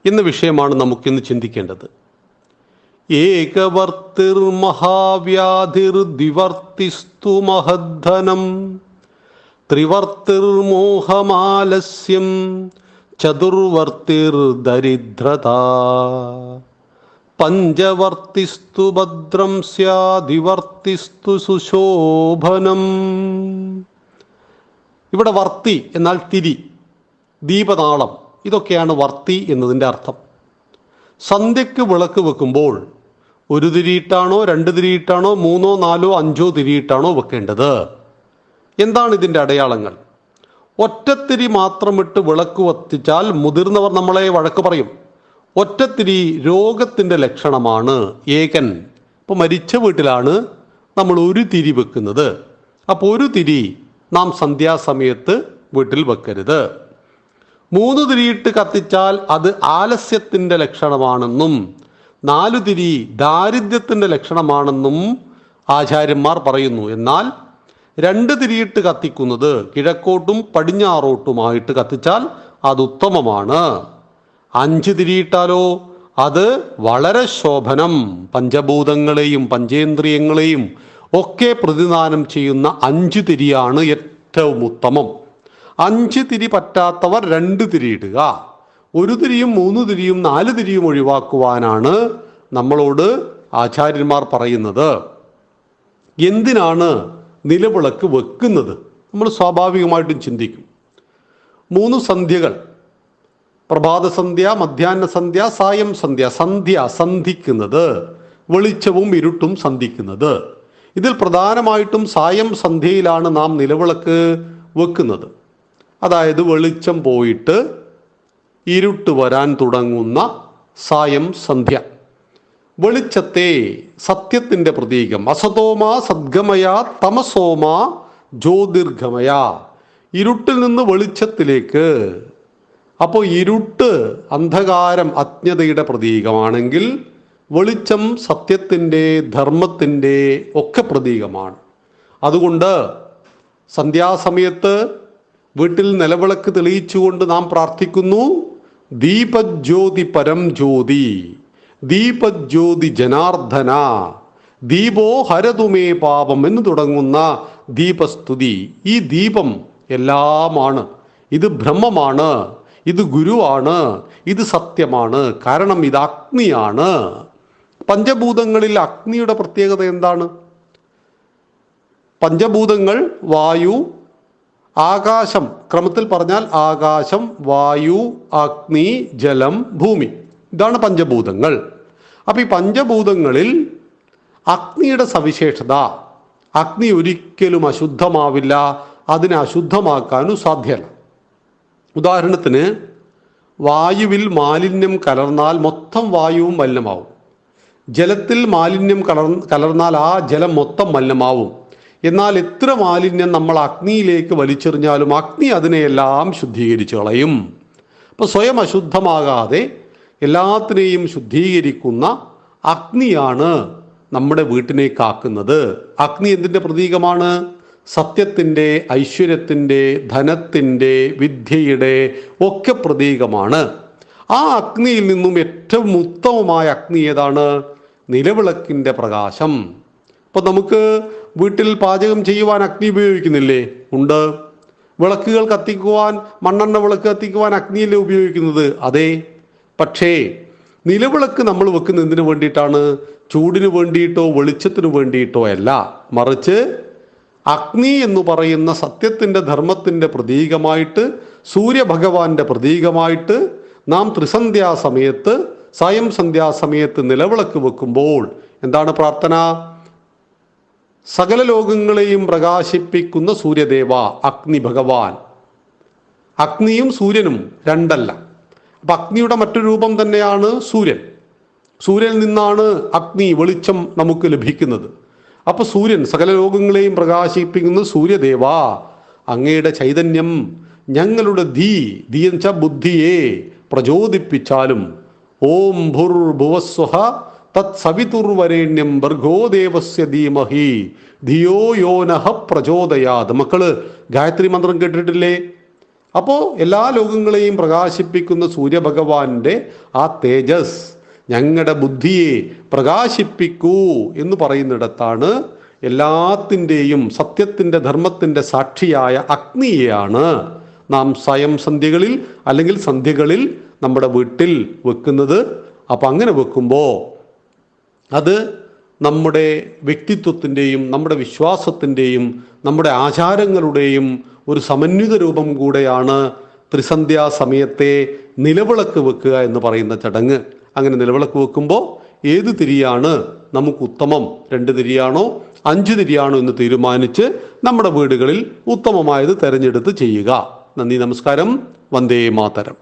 എന്ന വിഷയമാണ് നമുക്കിന്ന് ചിന്തിക്കേണ്ടത്. ഏകവർത്തിർ മഹാവ്യാധിർ ദ്വിവർത്തിസ്തു മഹദ്ധനം ത്രിവർത്തിർ മോഹമാലസ്യം ചതുർവർത്തിർ ദരിദ്രത പഞ്ചവർത്തിസ്തു ഭദ്രം സ്യാദിവർത്തിസ്തു സുശോഭനം. ഇവിടെ വർത്തി എന്നാൽ തിരി, ദീപനാളം, ഇതൊക്കെയാണ് വർത്തി എന്നതിൻ്റെ അർത്ഥം. സന്ധ്യയ്ക്ക് വിളക്ക് വെക്കുമ്പോൾ ഒരു തിരിയിട്ടാണോ, രണ്ട് തിരിയിട്ടാണോ, മൂന്നോ നാലോ അഞ്ചോ തിരിയിട്ടാണോ വെക്കേണ്ടത്? എന്താണ് ഇതിൻ്റെ അടയാളങ്ങൾ? ഒറ്റത്തിരി മാത്രമിട്ട് വിളക്ക് കത്തിച്ചാൽ മുതിർന്നവർ നമ്മളെ വഴക്ക് പറയും. ഒറ്റത്തിരി രോഗത്തിൻ്റെ ലക്ഷണമാണ്. ഏകൻ, ഇപ്പോൾ മരിച്ച വീട്ടിലാണ് നമ്മൾ ഒരു തിരി വെക്കുന്നത്. അപ്പോൾ ഒരു തിരി നാം സന്ധ്യാസമയത്ത് വീട്ടിൽ വെക്കരുത്. മൂന്ന് തിരിയിട്ട് കത്തിച്ചാൽ അത് ആലസ്യത്തിൻ്റെ ലക്ഷണമാണെന്നും 4 തിരി ദാരിദ്ര്യത്തിൻ്റെ ലക്ഷണമാണെന്നും ആചാര്യന്മാർ പറയുന്നു. എന്നാൽ 2 തിരിയിട്ട് കത്തിക്കുന്നത് കിഴക്കോട്ടും പടിഞ്ഞാറോട്ടുമായിട്ട് കത്തിച്ചാൽ അത് ഉത്തമമാണ്. 5 തിരിയിട്ടാലോ അത് വളരെ ശോഭനം. പഞ്ചഭൂതങ്ങളെയും പഞ്ചേന്ദ്രിയങ്ങളെയും ഒക്കെ പ്രതിദാനം ചെയ്യുന്ന 5 തിരിയാണ് ഏറ്റവും ഉത്തമം. 5 തിരി പറ്റാത്തവർ 2 തിരിയിടുക. 1 തിരിയും 3 തിരിയും 4 തിരിയും ഒഴിവാക്കുവാനാണ് നമ്മളോട് ആചാര്യന്മാർ പറയുന്നത്. എന്തിനാണ് നിലവിളക്ക് വെക്കുന്നത്? നമ്മൾ സ്വാഭാവികമായിട്ടും ചിന്തിക്കും. 3 സന്ധ്യകൾ, പ്രഭാത സന്ധ്യ, മധ്യാഹ്ന സന്ധ്യ, സായം സന്ധ്യ. സന്ധ്യ സന്ധിക്കുന്നത്, വെളിച്ചവും ഇരുട്ടും സന്ധിക്കുന്നത്. ഇതിൽ പ്രധാനമായിട്ടും സായം സന്ധ്യയിലാണ് നാം നിലവിളക്ക് വെക്കുന്നത്. അതായത് വെളിച്ചം പോയിട്ട് ഇരുട്ട് വരാൻ തുടങ്ങുന്ന സായം സന്ധ്യ. വെളിച്ചത്തെ സത്യത്തിൻ്റെ പ്രതീകം. അസതോമ സദ്ഗമയ തമസോമ ജ്യോതിർഗമയ. ഇരുട്ടിൽ നിന്ന് വെളിച്ചത്തിലേക്ക്. അപ്പോൾ ഇരുട്ട് അന്ധകാരം അജ്ഞതയുടെ പ്രതീകമാണെങ്കിൽ വെളിച്ചം സത്യത്തിൻ്റെ ധർമ്മത്തിൻ്റെ ഒക്കെ പ്രതീകമാണ്. അതുകൊണ്ട് സന്ധ്യാസമയത്ത് വീട്ടിൽ നിലവിളക്ക് തെളിയിച്ചുകൊണ്ട് നാം പ്രാർത്ഥിക്കുന്നു. ദീപജ്യോതി പരം ജ്യോതി, ദീപജ്യോതി ജനാർദ്ദന, ദീപോ ഹരതുമേ പാപം എന്ന് തുടങ്ങുന്ന ദീപസ്തുതി. ഈ ദീപം എല്ലാമാണ്. ഇത് ബ്രഹ്മമാണ്, ഇത് ഗുരുവാണ്, ഇത് സത്യമാണ്. കാരണം ഇത് അഗ്നിയാണ്. പഞ്ചഭൂതങ്ങളിൽ അഗ്നിയുടെ പ്രത്യേകത എന്താണ്? പഞ്ചഭൂതങ്ങൾ വായു, ആകാശം, ക്രമത്തിൽ പറഞ്ഞാൽ ആകാശം, വായു, അഗ്നി, ജലം, ഭൂമി. ഇതാണ് പഞ്ചഭൂതങ്ങൾ. അപ്പം ഈ പഞ്ചഭൂതങ്ങളിൽ അഗ്നിയുടെ സവിശേഷത, അഗ്നി ഒരിക്കലും അശുദ്ധമാവില്ല. അതിനെ അശുദ്ധമാക്കാനും സാധ്യമല്ല. ഉദാഹരണത്തിന്, വായുവിൽ മാലിന്യം കലർന്നാൽ മൊത്തം വായുവും മലിനമാവും. ജലത്തിൽ മാലിന്യം കലർന്നാൽ ആ ജലം മൊത്തം മലിനമാവും. എന്നാൽ എത്ര മാലിന്യം നമ്മൾ അഗ്നിയിലേക്ക് വലിച്ചെറിഞ്ഞാലും അഗ്നി അതിനെയെല്ലാം ശുദ്ധീകരിച്ചു കളയും. അപ്പോൾ സ്വയം അശുദ്ധമാകാതെ എല്ലാത്തിനെയും ശുദ്ധീകരിക്കുന്ന അഗ്നിയാണ് നമ്മുടെ വീട്ടിനെ കാക്കുന്നത്. അഗ്നി എന്തിൻ്റെ പ്രതീകമാണ്? സത്യത്തിൻ്റെ, ഐശ്വര്യത്തിൻ്റെ, ധനത്തിൻ്റെ, വിദ്യയുടെ ഒക്കെ പ്രതീകമാണ്. ആ അഗ്നിയിൽ നിന്നും ഏറ്റവും ഉത്തമമായ അഗ്നി ഏതാണ്? നിലവിളക്കിൻ്റെ പ്രകാശം. അപ്പോൾ നമുക്ക് വീട്ടിൽ പാചകം ചെയ്യുവാൻ അഗ്നി ഉപയോഗിക്കുന്നില്ലേ? ഉണ്ട്. വിളക്കുകൾ കത്തിക്കുവാൻ, മണ്ണെണ്ണ വിളക്ക് കത്തിക്കുവാൻ അഗ്നിയല്ലേ ഉപയോഗിക്കുന്നത്? അതെ. പക്ഷേ നിലവിളക്ക് നമ്മൾ വെക്കുന്നത് എന്തിനു വേണ്ടിയിട്ടാണ്? ചൂടിന് വേണ്ടിയിട്ടോ വെളിച്ചത്തിന് വേണ്ടിയിട്ടോ അല്ല. മറിച്ച് അഗ്നി എന്ന് പറയുന്ന സത്യത്തിൻ്റെ, ധർമ്മത്തിൻ്റെ പ്രതീകമായിട്ട്, സൂര്യഭഗവാന്റെ പ്രതീകമായിട്ട് നാം ത്രിസന്ധ്യാസമയത്ത്, സായം സന്ധ്യാസമയത്ത് നിലവിളക്ക് വെക്കുമ്പോൾ എന്താണ് പ്രാർത്ഥന? സകല ലോകങ്ങളെയും പ്രകാശിപ്പിക്കുന്ന സൂര്യദേവ, അഗ്നി ഭഗവാൻ. അഗ്നിയും സൂര്യനും രണ്ടല്ല. അപ്പം അഗ്നിയുടെ മറ്റൊരു രൂപം തന്നെയാണ് സൂര്യൻ. സൂര്യനിൽ നിന്നാണ് അഗ്നി, വെളിച്ചം നമുക്ക് ലഭിക്കുന്നത്. അപ്പോൾ സൂര്യൻ, സകല ലോകങ്ങളെയും പ്രകാശിപ്പിക്കുന്ന സൂര്യദേവ, അങ്ങയുടെ ചൈതന്യം ഞങ്ങളുടെ ധീ എന്ന് വെച്ചാൽ ബുദ്ധിയെ പ്രചോദിപ്പിച്ചാലും. ഓം ഭുർഭുവസ്വഹ തത് സവിതുർവരേണ്യം ഭർഗോ ദേവസ്യ ധീമഹി ധിയോ യോ നഃ പ്രചോദയാത്. മക്കള് ഗായത്രി മന്ത്രം കേട്ടിട്ടില്ലേ? അപ്പോൾ എല്ലാ ലോകങ്ങളെയും പ്രകാശിപ്പിക്കുന്ന സൂര്യഭഗവാന്റെ ആ തേജസ് ഞങ്ങളുടെ ബുദ്ധിയെ പ്രകാശിപ്പിക്കൂ എന്ന് പറയുന്നിടത്താണ് എല്ലാത്തിൻ്റെയും സത്യത്തിൻ്റെ ധർമ്മത്തിൻ്റെ സാക്ഷിയായ അഗ്നിയെയാണ് നാം സ്വയം സന്ധ്യകളിൽ അല്ലെങ്കിൽ സന്ധ്യകളിൽ നമ്മുടെ വീട്ടിൽ വെക്കുന്നത്. അപ്പം അങ്ങനെ വെക്കുമ്പോൾ അത് നമ്മുടെ വ്യക്തിത്വത്തിൻ്റെയും നമ്മുടെ വിശ്വാസത്തിൻ്റെയും നമ്മുടെ ആചാരങ്ങളുടെയും ഒരു സമന്വിത രൂപം കൂടെയാണ് ത്രിസന്ധ്യാ സമയത്തെ നിലവിളക്ക് വെക്കുക എന്ന് പറയുന്ന ചടങ്ങ്. അങ്ങനെ നിലവിളക്ക് വെക്കുമ്പോൾ ഏത് തിരിയാണ് നമുക്ക് ഉത്തമം, 2 തിരിയാണോ 5 തിരിയാണോ എന്ന് തീരുമാനിച്ച് നമ്മുടെ വീടുകളിൽ ഉത്തമമായത് തിരഞ്ഞെടുത്ത് ചെയ്യുക. നന്ദി, നമസ്കാരം. വന്ദേ മാതരം.